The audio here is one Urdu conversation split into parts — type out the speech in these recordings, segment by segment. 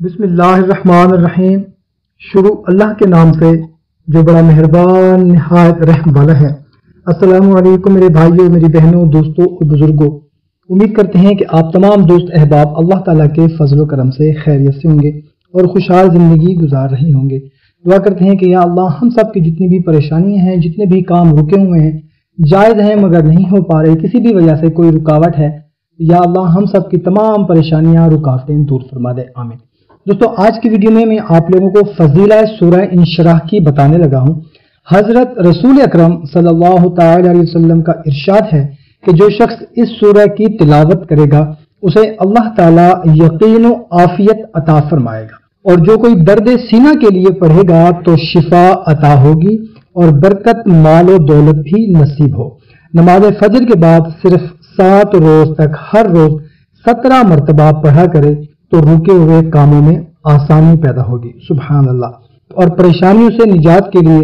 بسم اللہ الرحمن الرحیم۔ شروع اللہ کے نام سے جو بڑا مہربان نہایت رحم والا ہے۔ السلام علیکم میرے بھائیوں، میری بہنوں، دوستوں اور بزرگوں۔ امید کرتے ہیں کہ آپ تمام دوست احباب اللہ تعالیٰ کے فضل و کرم سے خیریت سے ہوں گے اور خوشحال زندگی گزار رہے ہوں گے۔ دعا کرتے ہیں کہ یا اللہ ہم سب کی جتنی بھی پریشانیاں ہیں، جتنے بھی کام رکے ہوئے ہیں، جائز ہیں مگر نہیں ہو پا رہے، کسی بھی وجہ سے کوئی رکاوٹ ہے، یا اللہ ہم سب کی تمام پریشانیاں رکاوٹیں دور فرما دے، آمین۔ دوستو آج کی ویڈیو میں آپ لوگوں کو فضیلہ سورہ انشراح کی بتانے لگا ہوں۔ حضرت رسول اکرم صلی اللہ تعالی علیہ وسلم کا ارشاد ہے کہ جو شخص اس سورہ کی تلاوت کرے گا اسے اللہ تعالی یقین و عافیت عطا فرمائے گا، اور جو کوئی درد سینہ کے لیے پڑھے گا تو شفا عطا ہوگی اور برکت مال و دولت بھی نصیب ہو۔ نماز فجر کے بعد صرف 7 روز تک ہر روز 17 مرتبہ پڑھا کرے تو رکے ہوئے کاموں میں آسانی پیدا ہوگی، سبحان اللہ۔ اور پریشانیوں سے نجات کے لیے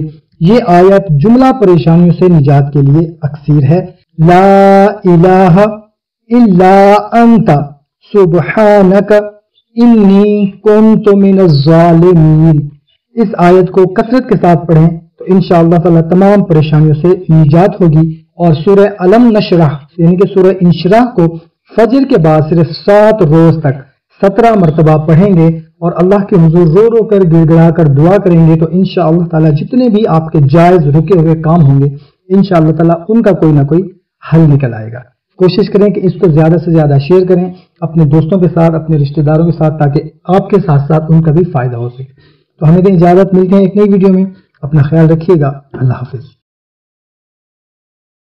یہ آیت جملہ پریشانیوں سے نجات کے لیے اکثیر ہے۔ لا الہ الا انت سبحانک انی کنت من الظالمین۔ اس آیت کو کثرت کے ساتھ پڑھیں تو انشاءاللہ تعالی تمام پریشانیوں سے نجات ہوگی۔ اور سورہ علم نشرح یعنی کہ سورہ انشراح کو فجر کے بعد صرف 7 روز تک 17 مرتبہ پڑھیں گے اور اللہ کے حضور رو رو کر گڑ گڑا کر دعا کریں گے تو انشاءاللہ تعالی جتنے بھی آپ کے جائز رکے ہوئے کام ہوں گے انشاءاللہ تعالی ان کا کوئی نہ کوئی حل نکل آئے گا۔ کوشش کریں کہ اس کو زیادہ سے زیادہ شیئر کریں اپنے دوستوں کے ساتھ، اپنے رشتہ داروں کے ساتھ، تاکہ آپ کے ساتھ ساتھ ان کا بھی فائدہ ہو سکے۔ تو ہمیں دیں اجازت، ملتے ہیں ایک نئی ویڈیو میں، اپنا خیال رکھیے گا، اللہ حافظ۔